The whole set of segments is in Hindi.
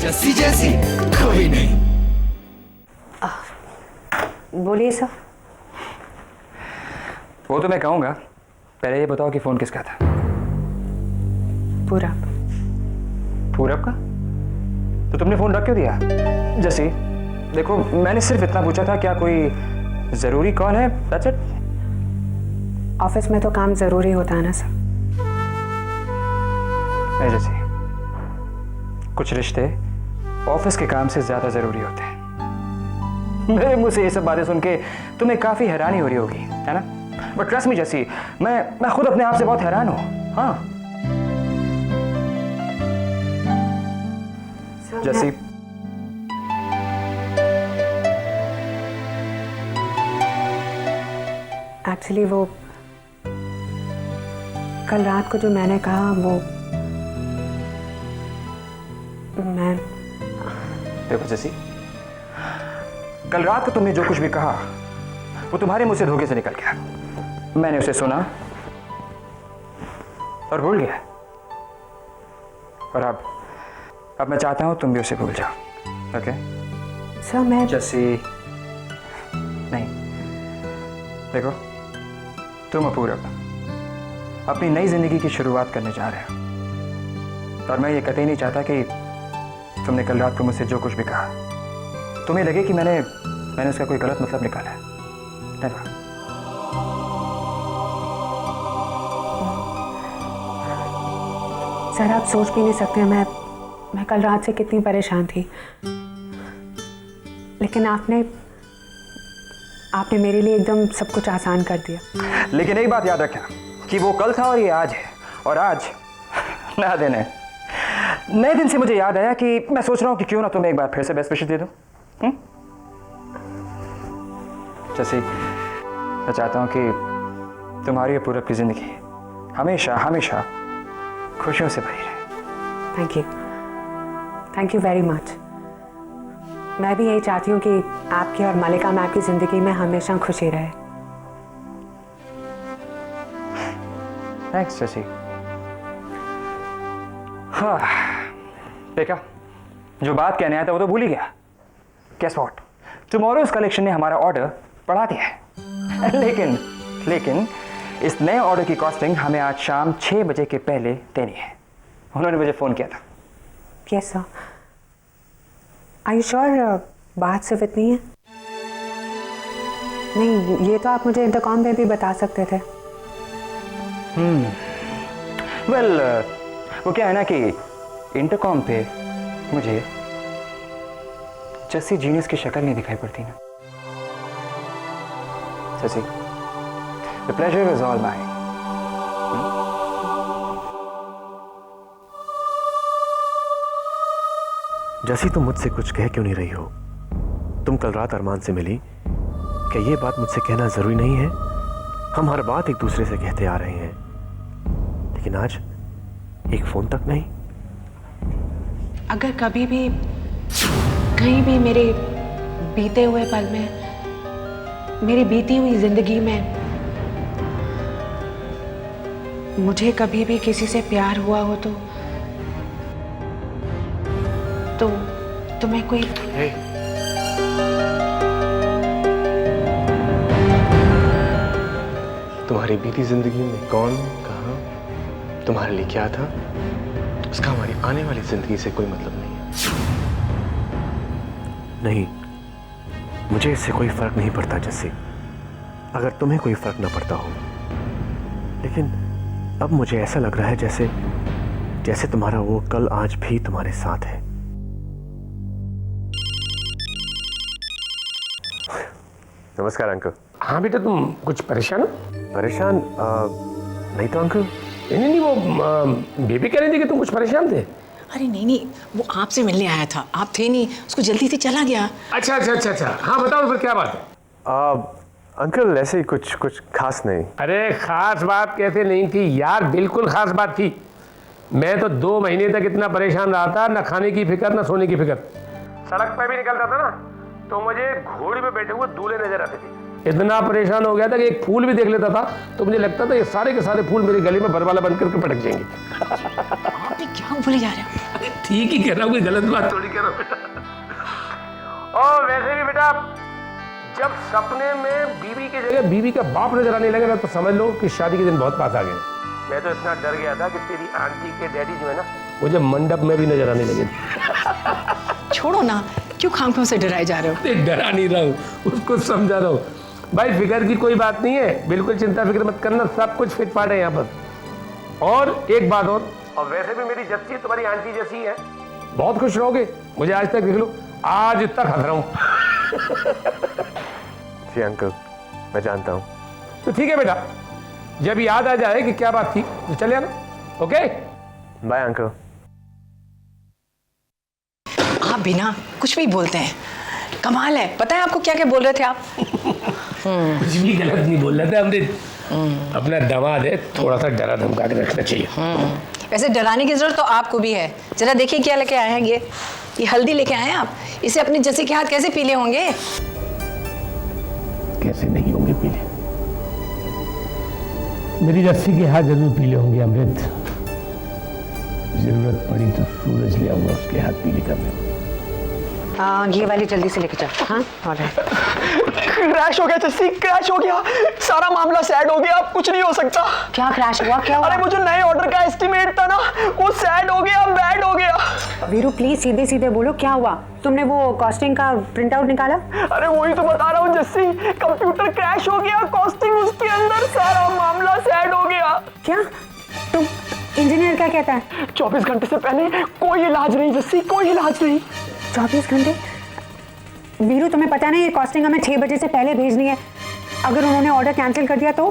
जस्सी जैसी कोई नहीं। बोलिए सर। वो तो मैं कहूँगा, पहले ये बताओ कि फ़ोन किसका था? पूरब। पूरब का? तो तुमने फ़ोन रख क्यों दिया? जैसी देखो, मैंने सिर्फ इतना पूछा था, क्या कोई ज़रूरी कॉल है? That's it? ऑफिस में तो काम ज़रूरी होता है ना सर। नहीं जैसी, कुछ रिश्ते ऑफिस के काम से ज़्यादा ज़रूरी होते हैं। मेरे मुंह से ये सब बातें सुन के तुम्हें काफ़ी हैरानी हो रही होगी, है ना? बट ट्रस्ट मी जैसी, मैं खुद अपने आप से बहुत हैरान हूँ। हाँ जैसी, एक्चुअली वो कल रात को जो मैंने कहा वो मैं देखो जैसी, कल रात को तुमने जो कुछ भी कहा वो तुम्हारे मुंह से धोखे से निकल गया। मैंने उसे सुना और भूल गया। और अब मैं चाहता हूं तुम भी उसे भूल जाओ। Okay sir? मैं जैसी नहीं, देखो तुम अपूरब अपनी नई जिंदगी की शुरुआत करने जा रहे हो, और मैं ये कतई नहीं चाहता कि तुमने कल रात को मुझसे जो कुछ भी कहा तुम्हें लगे कि मैंने उसका कोई गलत मतलब निकाला है। नेवर। सर आप सोच भी नहीं सकते मैं कल रात से कितनी परेशान थी, लेकिन आपने मेरे लिए एकदम सब कुछ आसान कर दिया। लेकिन एक बात याद रखना कि वो कल था और ये आज है, और आज नया दिन है। नए दिन से मुझे याद आया कि मैं सोच रहा हूँ कि क्यों ना तुम्हें एक बार फिर से बेस्ट विशेस दे दूँ। जैसे मैं चाहता हूँ कि तुम्हारी और पूरब की जिंदगी हमेशा हमेशा खुशियों से भरी रहे। Thank you very much. मैं भी यही चाहती हूँ कि आपकी और मलिका मैम की जिंदगी में हमेशा खुशी रहे। थैंक्स जैसी। हाँ देखा, जो बात कहने आया था वो तो भूल ही गया। Guess what? टुमारोज कलेक्शन ने हमारा ऑर्डर बढ़ा दिया है। लेकिन इस नए ऑर्डर की कॉस्टिंग हमें आज शाम 6 बजे के पहले देनी है। उन्होंने मुझे फ़ोन किया था। Yes sir. Are you sure बात सिर्फ इतनी है? नहीं, ये तो आप मुझे इंटरकॉम पे भी बता सकते थे। वेल, वो क्या है ना कि इंटरकॉम पे मुझे जस्सी जीनियस की शक्ल नहीं दिखाई पड़ती ना। Jassi, the pleasure is all mine. जैसी तुम मुझसे कुछ कह क्यों नहीं रही हो? तुम कल रात अरमान से मिली, क्या ये बात मुझसे कहना जरूरी नहीं है? हम हर बात एक दूसरे से कहते आ रहे हैं, लेकिन आज एक फोन तक नहीं। अगर कभी भी कहीं भी मेरे बीते हुए पल में, मेरी बीती हुई जिंदगी में मुझे कभी भी किसी से प्यार हुआ हो तो मैं कोई तुम्हारी बीती जिंदगी में कौन, कहां, तुम्हारे लिए क्या था, उसका हमारी आने वाली जिंदगी से कोई मतलब नहीं है। नहीं, मुझे इससे कोई फर्क नहीं पड़ता जस्सी, अगर तुम्हें कोई फर्क ना पड़ता हो। लेकिन अब मुझे ऐसा लग रहा है जैसे तुम्हारा वो कल आज भी तुम्हारे साथ है। नमस्कार अंकल। हाँ बेटा, तुम कुछ परेशान हो? परेशान नहीं तो अंकल। नहीं, वो बेबी कह रही थी कि तुम कुछ परेशान थे। अरे नहीं, वो आपसे मिलने आया था, आप थे नहीं, उसको जल्दी से चला गया। अच्छा। हाँ बताओ फिर क्या बात है? अंकल ऐसे ही कुछ खास नहीं। अरे खास बात कैसे नहीं थी यार, बिल्कुल खास बात थी। मैं तो 2 महीने तक इतना परेशान रहा था, ना खाने की फिक्र ना सोने की फिक्र। सड़क पे भी निकलता था ना तो मुझे घोड़ी पे बैठे हुए दूल्हे नजर आते थे। इतना परेशान हो गया था कि एक फूल भी देख लेता था तो मुझे लगता था ये सारे के सारे फूल मेरे गले में बरवाला बन करके पटक जाएंगे। आपने क्या बोले जा रहे हो? अरे ठीक ही कह रहा हूँ, कोई गलत बात थोड़ी कह रहा हूँ बेटा। और वैसे भी बेटा, जब सपने में बीवी की जगह बीवी का बाप नजर आने लगे ना, तो समझ लो कि शादी के दिन बहुत पास आ गए। मैं तो इतना डर गया था कि तेरी आंटी के डैडी जो है ना, मुझे मंडप में भी नजर आने लगे। छोड़ो ना, क्यों खामखों से डराए जा रहे हो? डरा नहीं रहा हूँ, उसको समझा रहा हूँ। भाई फिक्र की कोई बात नहीं है, बिल्कुल चिंता फिक्र मत करना, सब कुछ फिट फाट है यहाँ पर। और एक बात और वैसे भी मेरी जस्सी तुम्हारी आंटी जैसी है, बहुत खुश रहोगे। मुझे आज तक देख लो, आज तक हंस रहा हूँ। जी अंकल, मैं जानता हूँ। तो ठीक है बेटा, जब याद आ जाए कि क्या बात थी तो चले आना। Okay, bye uncle. आप बिना कुछ भी बोलते हैं, कमाल है। पता है आपको क्या क्या बोल रहे थे आप? कुछ भी गलत नहीं बोल रहे थे अमृत। अपना दामाद है, थोड़ा सा डरा धमका के रखना चाहिए। वैसे डराने की जरूरत तो आपको भी है। जरा देखिए क्या लेके आए हैं ये हल्दी लेके आए हैं आप। इसे अपनी जस्सी के हाथ कैसे पीले होंगे? कैसे नहीं होंगे पीले, मेरी जस्सी के हाथ जरूर पीले होंगे अमृत। जरूरत पड़ी तो सूरज ले आऊंगा उसके हाथ पीले करने। ये वाली जल्दी से लेके चल। हाँ, ऑलराइट। क्रैश हो गया जस्सी, क्रैश हो गया, सारा मामला सैड हो गया, अब कुछ नहीं हो सकता। क्या क्रैश हुआ? क्या हुआ? अरे वो जो नए ऑर्डर का एस्टिमेट था ना, वो सैड हो गया, बैड हो गया। वीरू प्लीज सीधे सीधे बोलो, क्या हुआ? तुमने वो कॉस्टिंग का प्रिंट आउट निकाला? अरे वही तो बता रहा हूँ जस्सी, कंप्यूटर क्रैश हो गया, कॉस्टिंग उसके अंदर, सारा मामला सैड हो गया। क्या? तुम इंजीनियर क्या कहता है? 24 घंटे से पहले कोई इलाज नहीं जस्सी, कोई इलाज नहीं। 24 घंटे? वीरू तुम्हें पता नहीं, ये कॉस्टिंग हमें 6 बजे से पहले भेजनी है। अगर उन्होंने ऑर्डर कैंसिल कर दिया तो?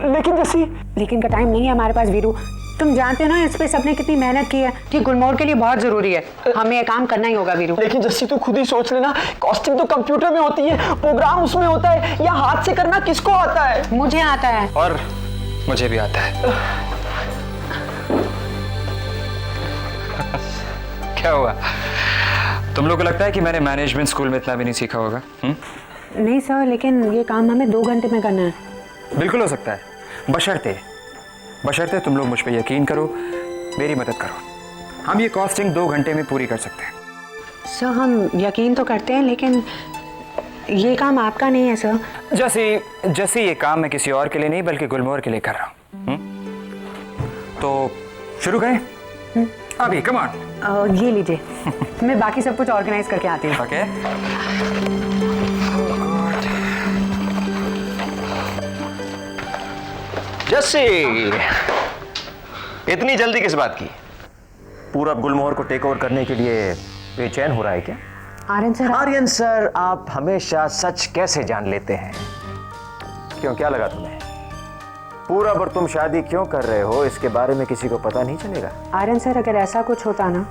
लेकिन जस्सी, लेकिन का टाइम नहीं है हमारे पास वीरू। तुम जानते हो ना इस पे सबने कितनी मेहनत की है। ये गुलमोहर के लिए बहुत जरूरी है, हमें ये काम करना ही होगा वीरू। लेकिन जस्सी तू खुद ही सोच लेना, कॉस्टिंग तो कंप्यूटर में होती है, प्रोग्राम उसमें होता है, या हाथ से करना किसको आता है? मुझे आता है। और मुझे भी आता है। क्या हुआ, तुम लोग को लगता है कि मैंने मैनेजमेंट स्कूल में इतना भी नहीं सीखा होगा? नहीं सर, लेकिन ये काम हमें 2 घंटे में करना है। बिल्कुल हो सकता है, बशर्ते तुम लोग मुझ पर यकीन करो, मेरी मदद करो। हम ये कॉस्टिंग 2 घंटे में पूरी कर सकते हैं। सर हम यकीन तो करते हैं, लेकिन ये काम आपका नहीं है सर। जैसे ये काम मैं किसी और के लिए नहीं बल्कि गुलमोहर के लिए कर रहा हूँ। तो शुरू करें? अभी कम ऑन। ये लीजिए। मैं बाकी सब कुछ ऑर्गेनाइज करके आती हूँ। ओके। जस्सी, इतनी जल्दी किस बात की? पूरब गुलमोहर को टेक ओवर करने के लिए बेचैन हो रहा है क्या? आर्यन सर, आप हमेशा सच कैसे जान लेते हैं? क्यों, क्या लगा तुम्हें? पूरब और तुम शादी क्यों कर रहे हो इसके बारे में किसी को पता नहीं चलेगा? आर्यन सर, अगर ऐसा कुछ होता ना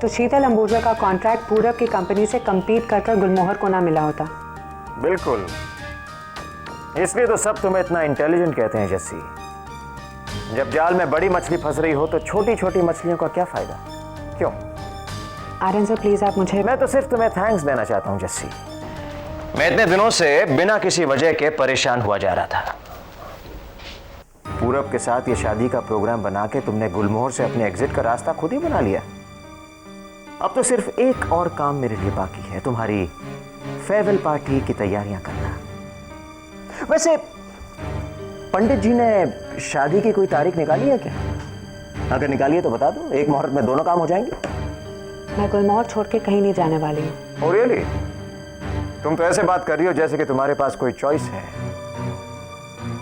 तो शीतल अंबुजा का कॉन्ट्रैक्ट पूरब की कंपनी से कम्पीट कर गुलमोहर को ना मिला होता। बिल्कुल, इसलिए तो सब तुम्हें इतना इंटेलिजेंट कहते हैं जस्सी। जब जाल में बड़ी मछली फंस रही हो तो छोटी छोटी मछलियों का क्या फायदा? क्यों? आर्यन सर प्लीज आप मुझे। मैं तो सिर्फ तुम्हें थैंक्स देना चाहता हूं जस्सी। मैं इतने दिनों से बिना किसी वजह के परेशान हुआ जा रहा था। पूरब के साथ ये शादी का प्रोग्राम बना के तुमने गुलमोहर से अपने एग्जिट का रास्ता खुद ही बना लिया। अब तो सिर्फ एक और काम मेरे लिए बाकी है, तुम्हारी फेयरवेल पार्टी की तैयारियां करना। वैसे पंडित जी ने शादी की कोई तारीख निकाली है क्या? अगर निकाली है तो बता दो, एक मुहूर्त में दोनों काम हो जाएंगे। मैं गुलमोहर छोड़ के कहीं नहीं जाने वाली हूँ। Oh really? तुम तो ऐसे बात कर रही हो जैसे कि तुम्हारे पास कोई चॉइस है।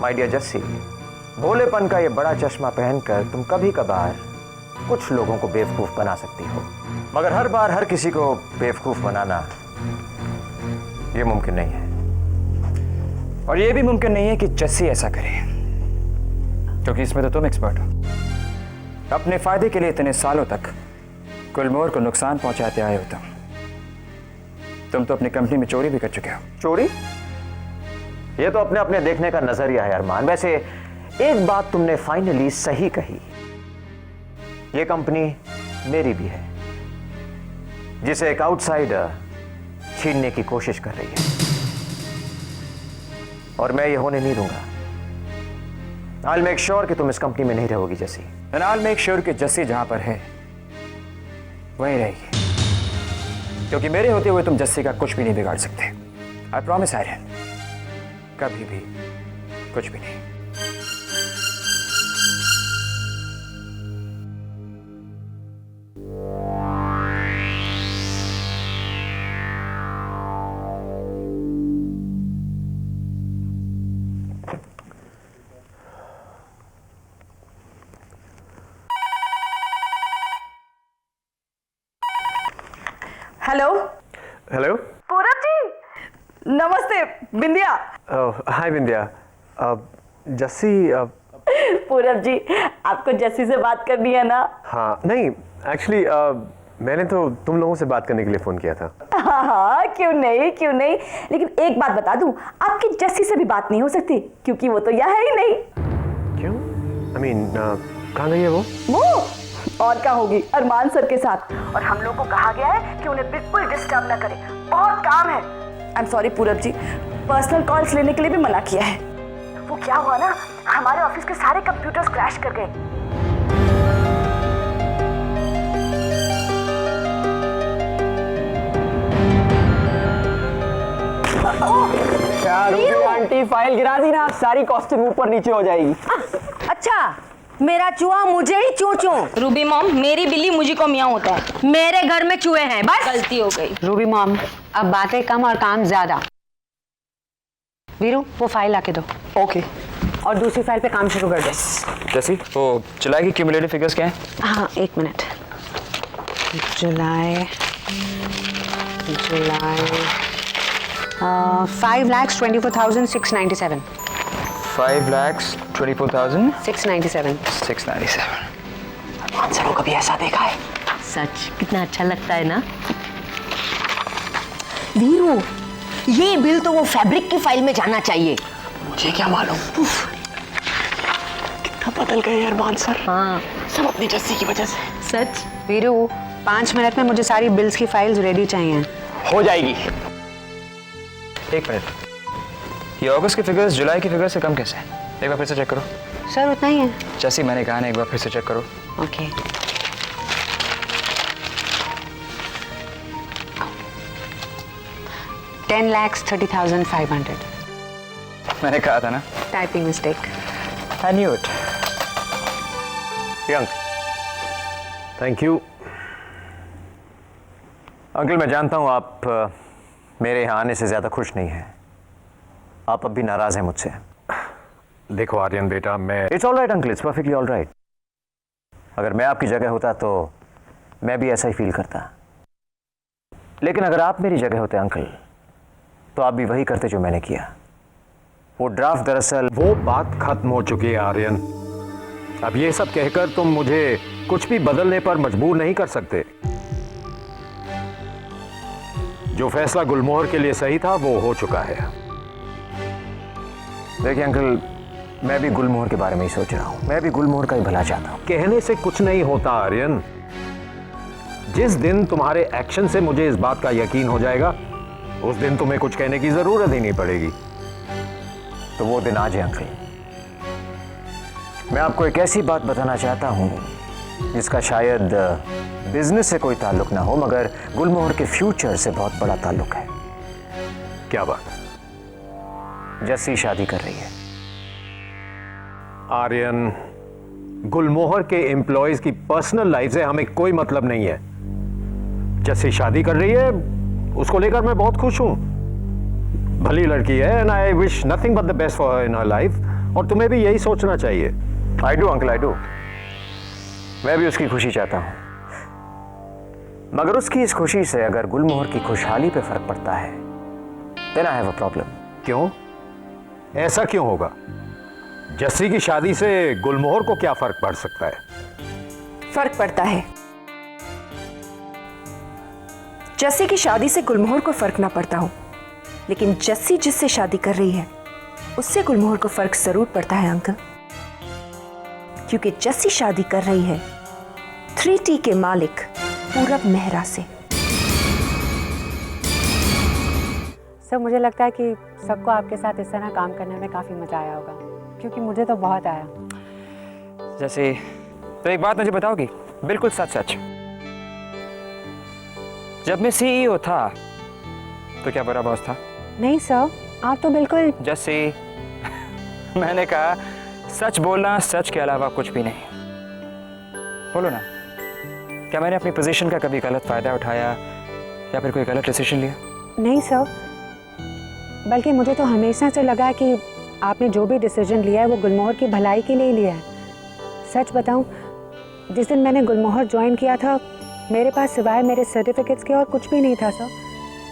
माय डियर जस्सी, भोलेपन का ये बड़ा चश्मा पहनकर तुम कभी कभार कुछ लोगों को बेवकूफ बना सकती हो, मगर हर बार हर किसी को बेवकूफ बनाना ये मुमकिन नहीं है। और ये भी मुमकिन नहीं है कि जस्सी ऐसा करे, क्योंकि इसमें तो तुम एक्सपर्ट हो। अपने फायदे के लिए इतने सालों तक गुलमोहर को नुकसान पहुंचाते आए हो तुम तो अपनी कंपनी में चोरी भी कर चुके हो। चोरी? ये तो अपने अपने देखने का नजरिया है अरमान। वैसे एक बात तुमने फाइनली सही कही, ये कंपनी मेरी भी है, जिसे एक आउटसाइडर छीनने की कोशिश कर रही है, और मैं ये होने नहीं दूंगा। I'll make sure कि तुम इस कंपनी में नहीं रहोगी Jassi. And I'll make sure कि जस्सी जहां पर है वहीं रहेगी, क्योंकि मेरे होते हुए तुम जस्सी का कुछ भी नहीं बिगाड़ सकते। आई प्रॉमिस आर्यन, कभी भी कुछ भी नहीं। Hello hello. पूरब जी, नमस्ते। बिंदिया। हाय बिंदिया। जस्सी पूरब जी, आपको जस्सी से बात करनी है ना? हाँ, नहीं एक्चुअली मैंने तो तुम लोगों से बात करने के लिए फ़ोन किया था। हाँ, क्यों नहीं क्यों नहीं, लेकिन एक बात बता दूं, आपकी जस्सी से भी बात नहीं हो सकती क्योंकि वो तो यहाँ है ही नहीं। क्यों? आई मीन कहाँ गई है वो? और क्या होगी, अरमान सर के साथ। और हम लोग को कहा गया है कि उन्हें बिल्कुल डिस्टर्ब ना करें, बहुत काम है। आई एम सॉरी पूरब जी, पर्सनल कॉल्स लेने के लिए भी मना किया है। वो क्या हुआ ना, हमारे ऑफिस के सारे कंप्यूटर्स क्रैश कर गए। क्या रूबी आंटी, फाइल गिरा दी ना, सारी कॉस्ट्यूम ऊपर नीचे हो जाएगी। अच्छा, मेरा चूहा मुझे ही चू चू। रूबी मॉम, मेरी बिल्ली मुझे को मियाँ होता है। मेरे घर में चूहे हैं, बस। गलती हो गई। रूबी मॉम, अब बातें कम और काम ज्यादा। वीरू, वो फाइल लाके दो। ओके। और दूसरी फाइल पे काम शुरू कर दो। जैसी वो जुलाई की क्यूमुलेटिव फिगर्स क्या हैं? हाँ, एक मिनट। जुलाई 5,24,697। 5,24,697। 697। आंसर को कभी ऐसा देखा है? सच कितना अच्छा लगता है ना वीरू, ये बिल तो वो फैब्रिक की फाइल में जाना चाहिए। मुझे क्या मालूम, कितना बदल गए अरमान सर। हाँ, सब अपनी जस्सी की वजह से। सच। वीरू, 5 मिनट में मुझे सारी बिल्स की फाइल्स रेडी चाहिए। हो जाएगी। एक मिनट, ये अगस्त के फिगर्स जुलाई के फिगर्स से कम कैसे हैं? एक बार फिर से चेक करो। सर उतना ही है। जैसी मैंने कहा ना, एक बार फिर से चेक करो। ओके। $10,30,500। मैंने कहा था ना। Typing mistake. I knew it. Priyank, thank you. Uncle, मैं जानता हूं आप मेरे यहाँ आने से ज़्यादा खुश नहीं हैं। आप अब भी नाराज़ हैं मुझसे। देखो आर्यन बेटा, मैं it's all right uncle, it's perfectly all right. अगर मैं आपकी जगह होता तो मैं भी ऐसा ही फील करता, लेकिन अगर आप मेरी जगह होते अंकल, तो आप भी वही करते जो मैंने किया। वो ड्राफ्ट दरअसल वो बात खत्म हो चुकी है आर्यन। अब ये सब कहकर तुम मुझे कुछ भी बदलने पर मजबूर नहीं कर सकते। जो फैसला गुलमोहर के लिए सही था वो हो चुका है। देखिए अंकल, मैं भी गुलमोहर के बारे में ही सोच रहा हूं। मैं भी गुलमोहर का ही भला चाहता हूं। कहने से कुछ नहीं होता आर्यन। जिस दिन तुम्हारे एक्शन से मुझे इस बात का यकीन हो जाएगा, उस दिन तुम्हें कुछ कहने की जरूरत ही नहीं पड़ेगी। तो वो दिन आज है अंकल। मैं आपको एक ऐसी बात बताना चाहता हूं जिसका शायद बिजनेस से कोई ताल्लुक ना हो, मगर गुलमोहर के फ्यूचर से बहुत बड़ा ताल्लुक है। क्या बात? जस्सी शादी कर रही है। आर्यन, गुलमोहर के एम्प्लॉयज की पर्सनल लाइफ से हमें कोई मतलब नहीं है। जस्सी शादी कर रही है, उसको लेकर मैं बहुत खुश हूं। भली लड़की है and I wish nothing but the best for her in her life, और तुम्हें भी यही सोचना चाहिए। I do uncle, I do. मैं भी उसकी खुशी चाहता हूं, मगर उसकी इस खुशी से अगर गुलमोहर की खुशहाली पे फर्क पड़ता है, then I have a problem. क्यों? ऐसा क्यों होगा? जस्सी की शादी से गुलमोहर को क्या फर्क पड़ सकता है? फर्क पड़ता है। जस्सी की शादी से गुलमोहर को फर्क ना पड़ता हो, लेकिन जस्सी जिससे शादी कर रही है उससे गुलमोहर को फर्क जरूर पड़ता है अंकल, क्योंकि जस्सी शादी कर रही है 3T के मालिक पूरब मेहरा से। सर, मुझे लगता है कि सबको आपके साथ इस तरह काम करने में काफ़ी मज़ा आया होगा, क्योंकि मुझे तो बहुत आया। जैसे तो एक बात मुझे बताओगी, बिल्कुल सच सच। जब मैं सीईओ था तो क्या बुरा बॉस था? नहीं सर, आप तो बिल्कुल। जैसे मैंने कहा सच बोलना, सच के अलावा कुछ भी नहीं। बोलो ना, क्या मैंने अपनी पोजीशन का कभी गलत फायदा उठाया या फिर कोई गलत डिसीजन लिया? नहीं सर, बल्कि मुझे तो हमेशा से लगा कि आपने जो भी डिसीजन लिया है वो गुलमोहर की भलाई के लिए ही लिया है। सच बताऊं, जिस दिन मैंने गुलमोहर ज्वाइन किया था मेरे पास सिवाय मेरे सर्टिफिकेट्स के और कुछ भी नहीं था सर।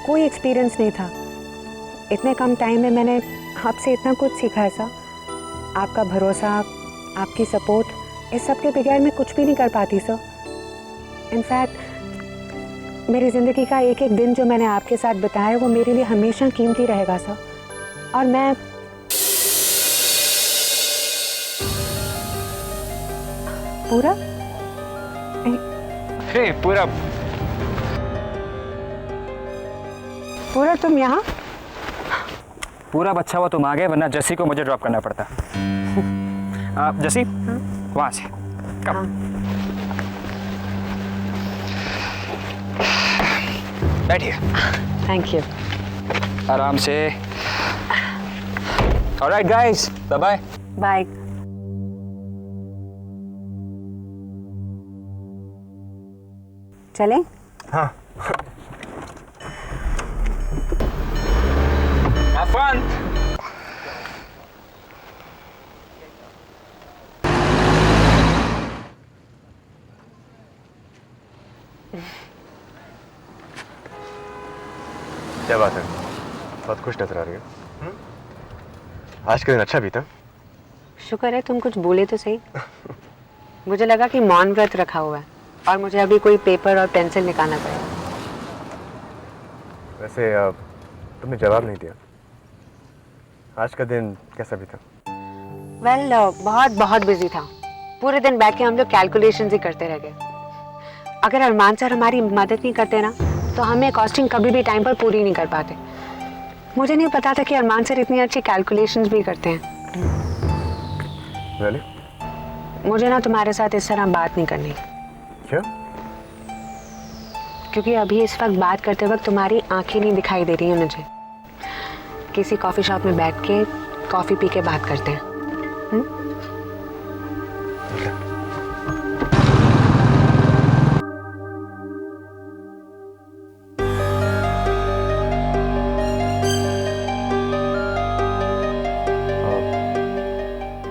कोई एक्सपीरियंस नहीं था। इतने कम टाइम में मैंने आपसे इतना कुछ सीखा है सर। आपका भरोसा, आपकी सपोर्ट, इस सब के बगैर मैं कुछ भी नहीं कर पाती सर। इनफैक्ट मेरी ज़िंदगी का एक एक दिन जो मैंने आपके साथ बिताया है वो मेरे लिए हमेशा कीमती रहेगा सर। और मैं पूरा पूरा तुम यहाँ? पूरा अच्छा हुआ तुम आ गए, वरना जसी को मुझे ड्रॉप करना पड़ता। जसी, वहां से कम। बैठिए। Thank you. आराम से। Alright guys, bye bye. Bye. चलें? हाँ। Have fun. क्या बात है, बहुत खुश नजर आ रही है। आज का दिन अच्छा बीता? शुक्र है तुम कुछ बोले तो सही। मुझे लगा कि मौन व्रत रखा हुआ है और मुझे अभी कोई पेपर और पेंसिल निकालना पड़ेगा। वैसे तुमने जवाब नहीं दिया। आज का दिन कैसा बीता? वेल, बहुत बहुत बिजी था। पूरे दिन बैठ के हम लोग कैलकुलेशंस ही करते रह गए। अगर अरमान सर हमारी मदद नहीं करते ना तो हमें कॉस्टिंग कभी भी टाइम पर पूरी नहीं कर पाते। मुझे नहीं पता था कि अरमान सर इतनी अच्छी कैलकुलेशंस भी करते हैं। Really? मुझे ना तुम्हारे साथ इस तरह बात नहीं करनी। क्यों? क्योंकि अभी इस वक्त बात करते वक्त तुम्हारी आंखें नहीं दिखाई दे रही हैं मुझे। किसी कॉफ़ी शॉप में बैठ के कॉफ़ी पी के बात करते हैं।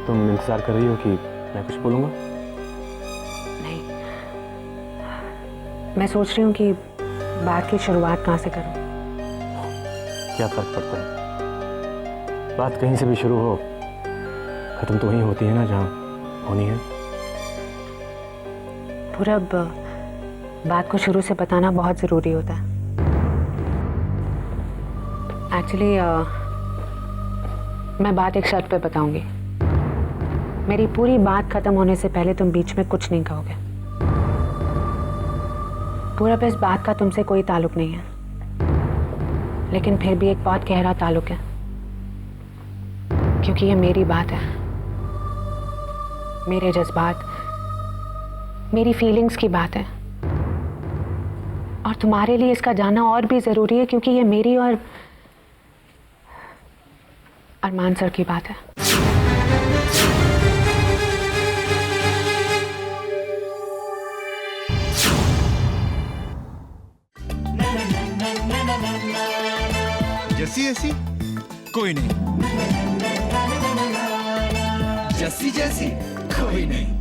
तुम इंतजार कर रही हो कि मैं कुछ बोलूँगा? नहीं, मैं सोच रही हूँ कि बात की शुरुआत कहाँ से करूँ। क्या फर्क पड़ता है, बात कहीं से भी शुरू हो, खत्म तो वहीं होती है ना जहाँ होनी है। पूरब, बात को शुरू से बताना बहुत ज़रूरी होता है। एक्चुअली मैं बात एक शर्त पे बताऊंगी। मेरी पूरी बात खत्म होने से पहले तुम बीच में कुछ नहीं कहोगे। पूरब, इस बात का तुमसे कोई ताल्लुक नहीं है, लेकिन फिर भी एक बहुत गहरा ताल्लुक है, क्योंकि ये मेरी बात है। मेरे जज्बात, मेरी फीलिंग्स की बात है। और तुम्हारे लिए इसका जानना और भी ज़रूरी है, क्योंकि ये मेरी और अरमान सर की बात है। जैसी ऐसी कोई नहीं, जैसी जैसी कोई नहीं।